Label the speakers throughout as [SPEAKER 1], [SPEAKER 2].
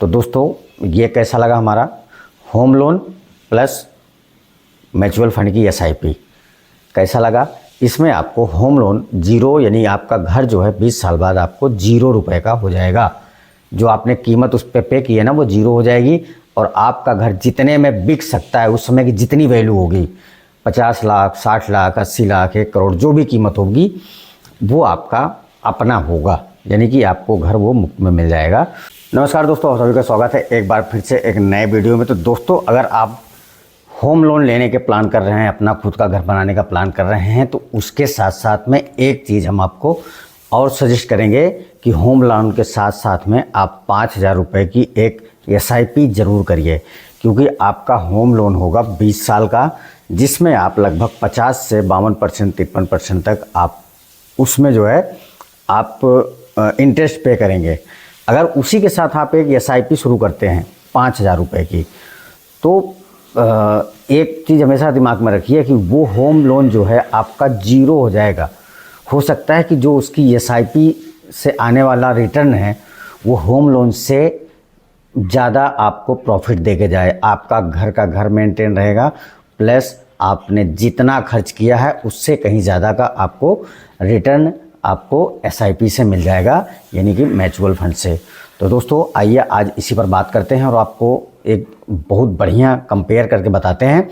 [SPEAKER 1] तो दोस्तों ये कैसा लगा हमारा home loan plus mutual fund की एसआईपी कैसा लगा। इसमें आपको होम लोन जीरो यानी आपका घर जो है 20 साल बाद आपको 0 रुपये का हो जाएगा। जो आपने कीमत उस पर पे की है ना वो 0 हो जाएगी और आपका घर जितने में बिक सकता है उस समय की जितनी वैल्यू होगी 50 लाख 60 लाख 80 लाख 1 करोड़ जो भी कीमत होगी वो आपका अपना होगा, यानी कि आपको घर वो मुफ्त में मिल जाएगा। नमस्कार दोस्तों, आप सभी का स्वागत है एक बार फिर से एक नए वीडियो में। तो दोस्तों अगर आप होम लोन लेने के प्लान कर रहे हैं, अपना खुद का घर बनाने का प्लान कर रहे हैं, तो उसके साथ साथ में एक चीज़ हम आपको और सजेस्ट करेंगे कि होम लोन के साथ साथ में आप 5,000 रुपये की एक एसआईपी ज़रूर करिए, क्योंकि आपका होम लोन होगा 20 साल का, जिसमें आप लगभग 50 से 52% 53% तक आप उसमें जो है आप इंटरेस्ट पे करेंगे। अगर उसी के साथ आप एक एसआईपी शुरू करते हैं 5,000 रुपये की, तो एक चीज़ हमेशा दिमाग में रखिए कि वो होम लोन जो है आपका 0 हो जाएगा। हो सकता है कि जो उसकी एसआईपी से आने वाला रिटर्न है वो होम लोन से ज़्यादा आपको प्रॉफिट दे के जाए। आपका घर मेंटेन रहेगा, प्लस आपने जितना खर्च किया है उससे कहीं ज़्यादा का आपको रिटर्न आपको एसआईपी से मिल जाएगा, यानी कि म्यूचुअल फंड से। तो दोस्तों आइए आज इसी पर बात करते हैं और आपको एक बहुत बढ़िया कंपेयर करके बताते हैं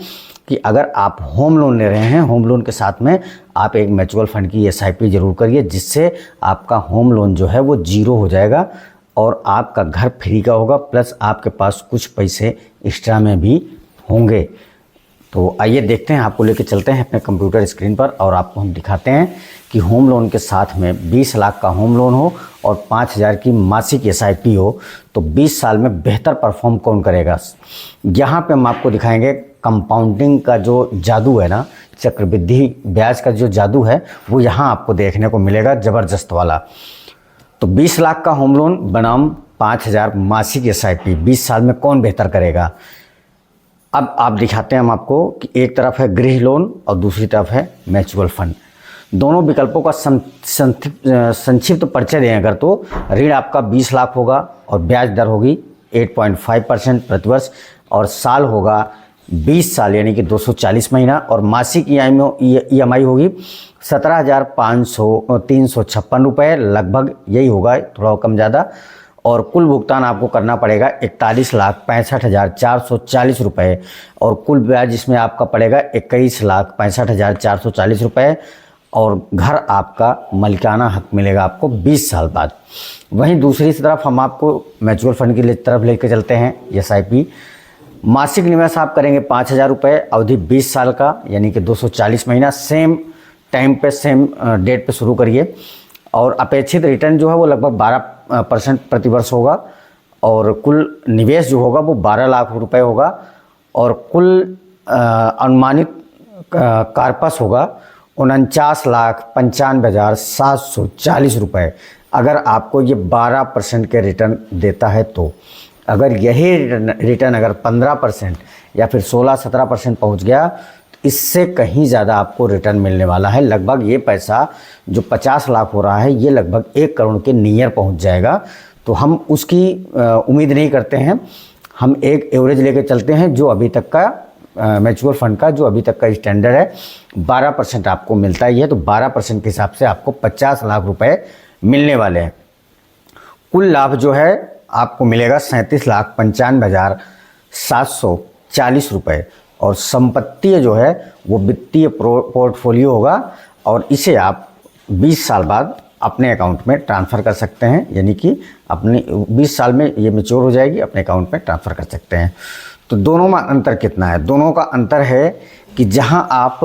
[SPEAKER 1] कि अगर आप होम लोन ले रहे हैं, होम लोन के साथ में आप एक म्यूचुअल फंड की एसआईपी ज़रूर करिए, जिससे आपका होम लोन जो है वो 0 हो जाएगा और आपका घर फ्री का होगा, प्लस आपके पास कुछ पैसे एक्स्ट्रा में भी होंगे। तो आइए देखते हैं, आपको लेके चलते हैं अपने कंप्यूटर स्क्रीन पर और आपको हम दिखाते हैं कि होम लोन के साथ में 20 लाख का होम लोन हो और 5,000 की मासिक एसआईपी हो तो 20 साल में बेहतर परफॉर्म कौन करेगा। यहाँ पे हम आपको दिखाएंगे कंपाउंडिंग का जो जादू है ना, चक्रवृद्धि ब्याज का जो जादू है वो यहाँ आपको देखने को मिलेगा, ज़बरदस्त वाला। तो 20 लाख का होम लोन बनाम 5,000 मासिक एसआईपी 20 साल में कौन बेहतर करेगा। अब आप दिखाते हैं हम आपको कि एक तरफ है गृह लोन और दूसरी तरफ है म्यूचुअल फंड। दोनों विकल्पों का संक्षिप्त परिचय दें अगर, तो ऋण आपका 20 लाख होगा और ब्याज दर होगी 8.5% प्रतिवर्ष और साल होगा 20 साल यानी कि 240 महीना और मासिक ईएमआई होगी 17,356 रुपये, लगभग यही होगा, थोड़ा कम ज़्यादा। और कुल भुगतान आपको करना पड़ेगा 41,65,440 रुपये और कुल ब्याज इसमें आपका पड़ेगा 21,65,440 रुपये और घर आपका मलिकाना हक मिलेगा आपको 20 साल बाद। वहीं दूसरी तरफ हम आपको म्यूचुअल फंड की तरफ लेकर चलते हैं। एसआईपी मासिक निवेश आप करेंगे 5,000 रुपये, अवधि 20 साल का यानी कि 240 महीना, सेम टाइम पे सेम डेट पे शुरू करिए और अपेक्षित रिटर्न जो है वो लगभग 12% प्रतिवर्ष होगा और कुल निवेश जो होगा वो 12 लाख रुपए होगा और कुल अनुमानित कार्पस होगा 49,95,740 रुपये। अगर आपको ये 12% के रिटर्न देता है तो, अगर यही रिटर्न अगर 15% या फिर 16-17% पहुँच गया, इससे कहीं ज़्यादा आपको रिटर्न मिलने वाला है। लगभग ये पैसा जो 50 लाख हो रहा है ये लगभग 1 करोड़ के नियर पहुंच जाएगा। तो हम उसकी उम्मीद नहीं करते हैं, हम एक एवरेज लेके चलते हैं जो अभी तक का म्यूचुअल फंड का जो अभी तक का स्टैंडर्ड है 12% आपको मिलता ही है। तो 12% के हिसाब से आपको 50 लाख रुपए मिलने वाले हैं। कुल लाभ जो है आपको मिलेगा 37,95,740 रुपये और संपत्ति जो है वो वित्तीय पोर्टफोलियो होगा और इसे आप 20 साल बाद अपने अकाउंट में ट्रांसफ़र कर सकते हैं, यानी कि अपने 20 साल में ये मैच्योर हो जाएगी, अपने अकाउंट में ट्रांसफ़र कर सकते हैं। तो दोनों में अंतर कितना है? दोनों का अंतर है कि जहां आप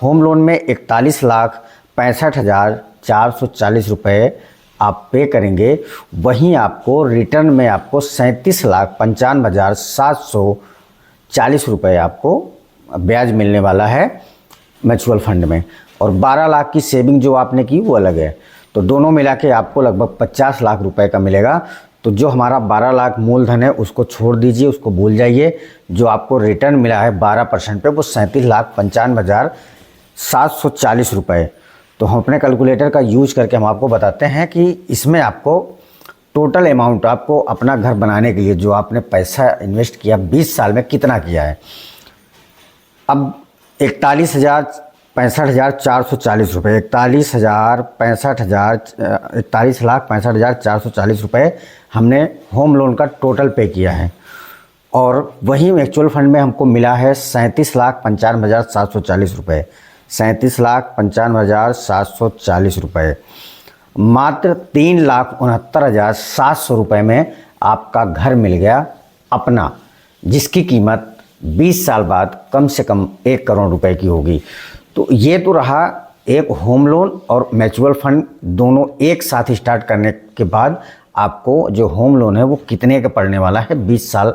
[SPEAKER 1] होम लोन में 41,65,440 रुपये आप पे करेंगे, वहीं आपको रिटर्न में आपको 37,95,740 रुपये आपको ब्याज मिलने वाला है म्यूचुअल फंड में और 12 लाख की सेविंग जो आपने की वो अलग है। तो दोनों मिला के आपको लगभग 50 लाख रुपए का मिलेगा। तो जो हमारा 12 लाख मूलधन है उसको छोड़ दीजिए, उसको भूल जाइए। जो आपको रिटर्न मिला है 12% पे वो 37,95,740 रुपये। तो हम अपने कैलकुलेटर का यूज करके हम आपको बताते हैं कि इसमें आपको टोटल अमाउंट आपको अपना घर बनाने के लिए जो आपने पैसा इन्वेस्ट किया 20 साल में कितना किया है। अब 41,65,440 रुपये, 41,65,440 रुपये हमने होम लोन का टोटल पे किया है। और वही म्यूचुअल फंड में हमको मिला है 37,95,740 रुपये, 37,95,740 रुपये। मात्र 3,69,700 रुपये में आपका घर मिल गया अपना, जिसकी कीमत 20 साल बाद कम से कम 1 करोड़ रुपए की होगी। तो ये तो रहा एक होम लोन और म्यूचुअल फंड दोनों एक साथ स्टार्ट करने के बाद आपको जो होम लोन है वो कितने का पड़ने वाला है 20 साल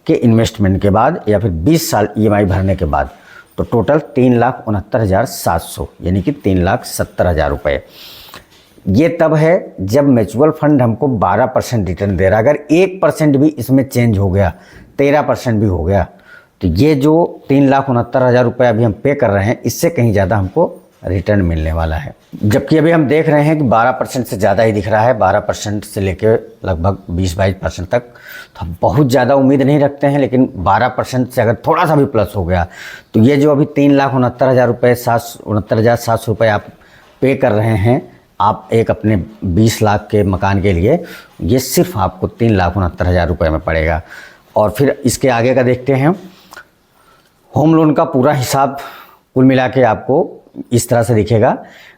[SPEAKER 1] के इन्वेस्टमेंट के बाद या फिर 20 साल EMI भरने के बाद। तो टोटल 3,69,700 यानी कि 3,70,000 रुपये। ये तब है जब म्यूचुअल फंड हमको 12% रिटर्न दे रहा है। अगर 1% भी इसमें चेंज हो गया, 13% भी हो गया, तो ये जो 3,69,000 रुपये अभी हम पे कर रहे हैं, इससे कहीं ज़्यादा हमको रिटर्न मिलने वाला है। जबकि अभी हम देख रहे हैं कि 12% से ज़्यादा ही दिख रहा है, 12% से लेकर लगभग 20-22% तक। तो हम बहुत ज़्यादा उम्मीद नहीं रखते हैं, लेकिन 12% से अगर थोड़ा सा भी प्लस हो गया तो ये जो अभी 3,69,000 रुपये 69,700 रुपये आप पे कर रहे हैं आप एक अपने 20 लाख के मकान के लिए, ये सिर्फ आपको 3,69,000 रुपये में पड़ेगा। और फिर इसके आगे का देखते हैं। होम लोन का पूरा हिसाब कुल मिला के आपको इस तरह से दिखेगा।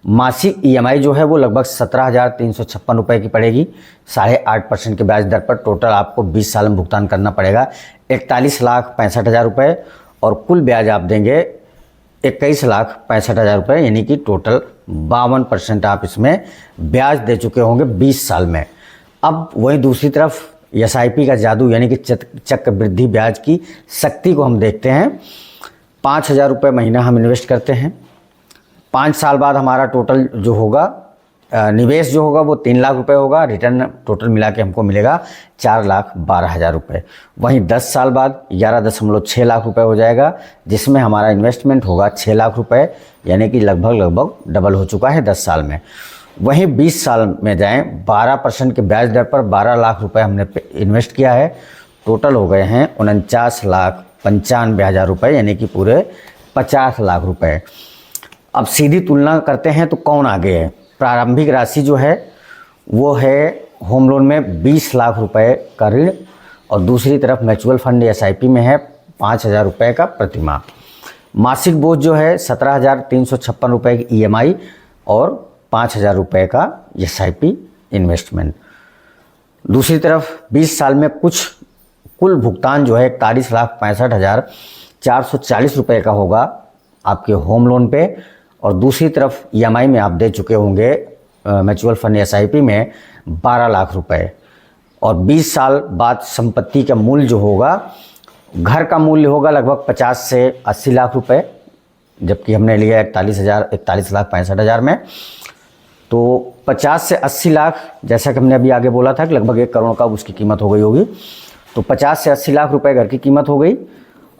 [SPEAKER 1] मासिक EMI जो है वो लगभग 17,356 रुपये की पड़ेगी, 8.5% के ब्याज दर पर। टोटल आपको 20 साल में भुगतान करना पड़ेगा 41,65,000 रुपये, और कुल ब्याज आप देंगे 21,65,000 रुपये, यानी कि टोटल 52% आप इसमें ब्याज दे चुके होंगे 20 साल में। अब वहीं दूसरी तरफ SIP का जादू यानी कि चक्रवृद्धि ब्याज की शक्ति को हम देखते हैं। 5,000 रुपये महीना हम इन्वेस्ट करते हैं, 5 साल बाद हमारा टोटल जो होगा निवेश जो होगा वो 3 लाख रुपए होगा, रिटर्न टोटल मिला के हमको मिलेगा 4,12,000 रुपये। वहीं 10 साल बाद 11.6 लाख रुपए हो जाएगा, जिसमें हमारा इन्वेस्टमेंट होगा 6 लाख रुपए, यानी कि लगभग डबल हो चुका है 10 साल में। वहीं 20 साल में जाएं, 12% के ब्याज दर पर 12 लाख रुपए हमने इन्वेस्ट किया है, टोटल हो गए हैं 49,95,000 रुपये, यानी कि पूरे 50 लाख रुपए। अब सीधी तुलना करते हैं तो कौन आगे है। प्रारंभिक राशि जो है वो है होम लोन में 20 लाख रुपए का ऋण, और दूसरी तरफ म्यूचुअल फंड SIP में है 5,000 रुपये का प्रतिमाह। मासिक बोझ जो है 17,356 रुपये की EMI और 5,000 रुपये का SIP इन्वेस्टमेंट। दूसरी तरफ 20 साल में कुल भुगतान जो है 41,65,440 रुपये का होगा आपके होम लोन पे, और दूसरी तरफ EMI में आप दे चुके होंगे म्यूचुअल फंड SIP में 12 लाख रुपए। और 20 साल बाद संपत्ति का मूल्य जो होगा, घर का मूल्य होगा लगभग 50 से 80 लाख रुपए, जबकि हमने लिया 41,65,000 में। तो 50 से 80 लाख, जैसा कि हमने अभी आगे बोला था कि लगभग 1 करोड़ का उसकी कीमत हो गई होगी, तो 50 से 80 लाख रुपए घर की कीमत हो गई।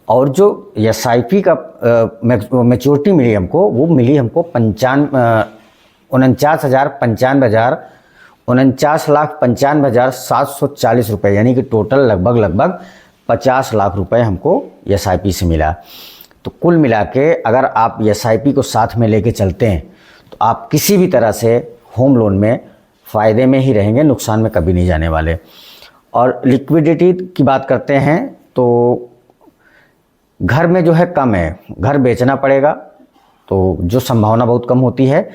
[SPEAKER 1] और जो SIP का मैच्योरिटी मिली हमको, वो मिली हमको 49,95,740 रुपये, यानी कि टोटल लगभग 50 लाख रुपए हमको SIP से मिला। तो कुल मिला के अगर आप SIP को साथ में लेके चलते हैं तो आप किसी भी तरह से होम लोन में फ़ायदे में ही रहेंगे, नुकसान में कभी नहीं जाने वाले। और लिक्विडिटी की बात करते हैं तो घर में जो है कम है, घर बेचना पड़ेगा, तो जो संभावना बहुत कम होती है।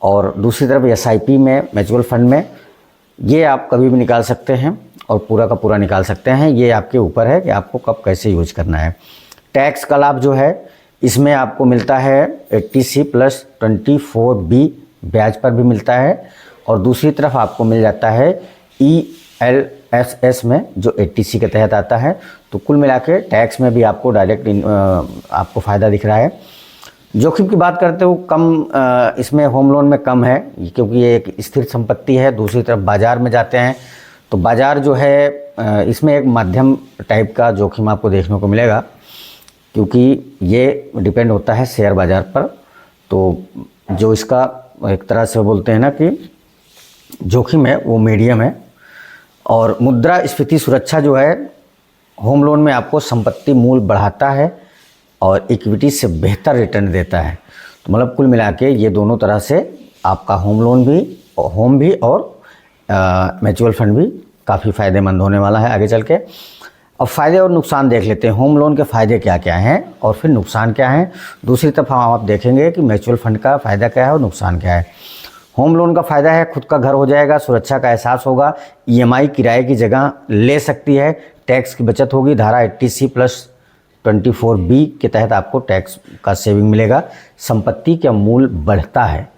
[SPEAKER 1] और दूसरी तरफ SIP में, म्यूचुअल फंड में, ये आप कभी भी निकाल सकते हैं और पूरा का पूरा निकाल सकते हैं। ये आपके ऊपर है कि आपको कब कैसे यूज करना है। टैक्स का लाभ जो है इसमें आपको मिलता है 80C प्लस 24B ब्याज पर भी मिलता है, और दूसरी तरफ आपको मिल जाता है ELSS में जो 80C के तहत आता है। तो कुल मिला के टैक्स में भी आपको डायरेक्ट आपको फ़ायदा दिख रहा है। जोखिम की बात करते हो कम इसमें होम लोन में कम है, क्योंकि ये एक स्थिर संपत्ति है। दूसरी तरफ बाज़ार में जाते हैं तो बाज़ार जो है इसमें एक मध्यम टाइप का जोखिम आपको देखने को मिलेगा, क्योंकि ये डिपेंड होता है शेयर बाज़ार पर। तो जो इसका एक तरह से बोलते हैं ना कि जोखिम है वो मीडियम है। और मुद्रास्फीति सुरक्षा जो है होम लोन में आपको संपत्ति मूल्य बढ़ाता है और इक्विटी से बेहतर रिटर्न देता है। तो मतलब कुल मिला के ये दोनों तरह से आपका होम भी और म्यूचुअल फंड भी काफ़ी फ़ायदेमंद होने वाला है आगे चल के। अब फ़ायदे और नुकसान देख लेते हैं, होम लोन के फ़ायदे क्या क्या हैं और फिर नुकसान क्या हैं। दूसरी तरफ हम आप देखेंगे कि म्यूचुअल फंड का फ़ायदा क्या है और नुकसान क्या है। होम लोन का फ़ायदा है खुद का घर हो जाएगा, सुरक्षा का एहसास होगा, EMI किराए की जगह ले सकती है, टैक्स की बचत होगी, धारा 80C+24B के तहत आपको टैक्स का सेविंग मिलेगा, संपत्ति का मूल्य बढ़ता है।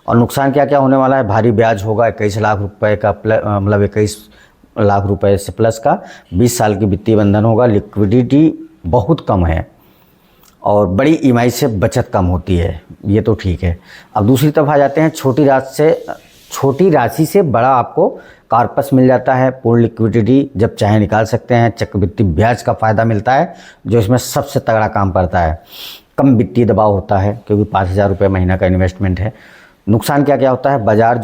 [SPEAKER 1] और नुकसान क्या क्या होने वाला है, भारी ब्याज होगा 21 लाख रुपए का, मतलब 21 लाख रुपए से प्लस का, 20 साल की वित्तीय बंधन होगा, लिक्विडिटी बहुत कम है और बड़ी EMI से बचत कम होती है, ये तो ठीक है। अब दूसरी तरफ आ जाते हैं, छोटी राशि से बड़ा आपको कॉर्पस मिल जाता है, पूर्ण लिक्विडिटी जब चाहे निकाल सकते हैं, चक्रवृद्धि ब्याज का फ़ायदा मिलता है जो इसमें सबसे तगड़ा काम करता है, कम वित्तीय दबाव होता है क्योंकि 5,000 रुपये महीना का इन्वेस्टमेंट है। नुकसान क्या क्या होता है, बाज़ार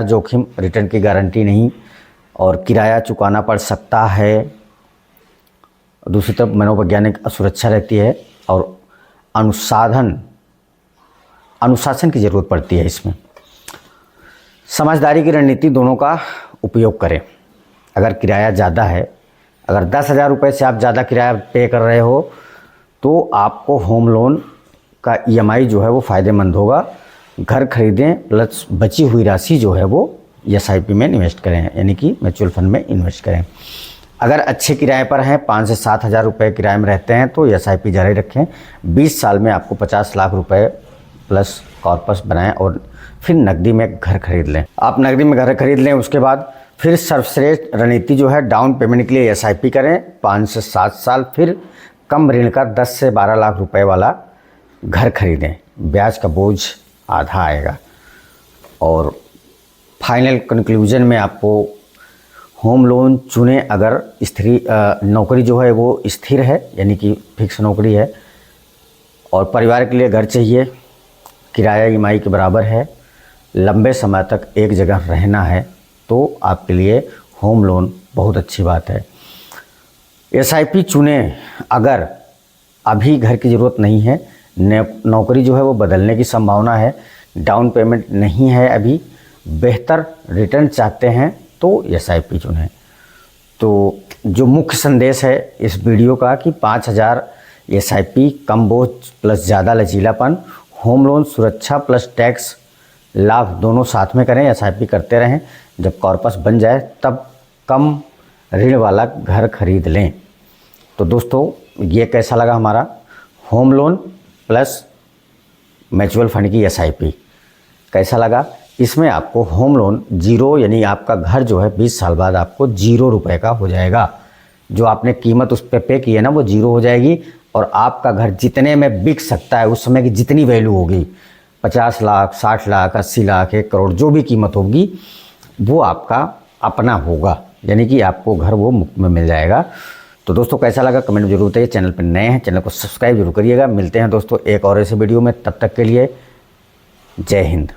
[SPEAKER 1] जोखिम, रिटर्न की गारंटी नहीं और किराया चुकाना पड़ सकता है। दूसरी तरफ मनोवैज्ञानिक असुरक्षा रहती है और अनुशासन की ज़रूरत पड़ती है इसमें। समझदारी की रणनीति दोनों का उपयोग करें। अगर किराया ज़्यादा है, अगर 10,000 रुपये से आप ज़्यादा किराया पे कर रहे हो तो आपको होम लोन का EMI जो है वो फ़ायदेमंद होगा। घर खरीदें प्लस बची हुई राशि जो है वो SIP में इन्वेस्ट करें, यानी कि म्यूचुअल फंड में इन्वेस्ट करें। अगर अच्छे किराए पर हैं, 5 से 7,000 रुपये किराए में रहते हैं तो SIP जारी रखें। 20 साल में आपको 50 लाख रुपए प्लस कॉर्पस बनाएं और फिर नकदी में घर खरीद लें। आप नकदी में घर खरीद लें, उसके बाद फिर सर्वश्रेष्ठ रणनीति जो है डाउन पेमेंट के लिए SIP करें 5 से 7 साल, फिर कम ऋण का 10 से 12 लाख रुपए वाला घर खरीदें, ब्याज का बोझ आधा आएगा। और फाइनल कंक्लूजन में आपको होम लोन चुनें अगर नौकरी जो है वो स्थिर है, यानी कि फिक्स नौकरी है और परिवार के लिए घर चाहिए, किराया EMI के बराबर है, लंबे समय तक एक जगह रहना है तो आपके लिए होम लोन बहुत अच्छी बात है। SIP चुनें अगर अभी घर की ज़रूरत नहीं है, नौकरी जो है वो बदलने की संभावना है, डाउन पेमेंट नहीं है, अभी बेहतर रिटर्न चाहते हैं तो SIP चुनें। तो जो मुख्य संदेश है इस वीडियो का कि 5,000 SIP कम बोझ प्लस ज़्यादा लचीलापन, होम लोन सुरक्षा प्लस टैक्स लाभ दोनों साथ में करें, SIP करते रहें, जब कॉर्पस बन जाए तब कम ऋण वाला घर खरीद लें। तो दोस्तों ये कैसा लगा हमारा home loan plus mutual fund की SIP कैसा लगा। इसमें आपको होम लोन 0 यानी आपका घर जो है 20 साल बाद आपको 0 रुपये का हो जाएगा, जो आपने कीमत उस पर पे की है ना वो 0 हो जाएगी और आपका घर जितने में बिक सकता है उस समय की जितनी वैल्यू होगी 50 लाख 60 लाख 80 लाख 1 करोड़ जो भी कीमत होगी वो आपका अपना होगा, यानी कि आपको घर वो मुफ्त में मिल जाएगा। तो दोस्तों कैसा लगा कमेंट में जरूर बताइए। चैनल पर नए हैं चैनल को सब्सक्राइब जरूर करिएगा। मिलते हैं दोस्तों एक और ऐसे वीडियो में, तब तक के लिए जय हिंद।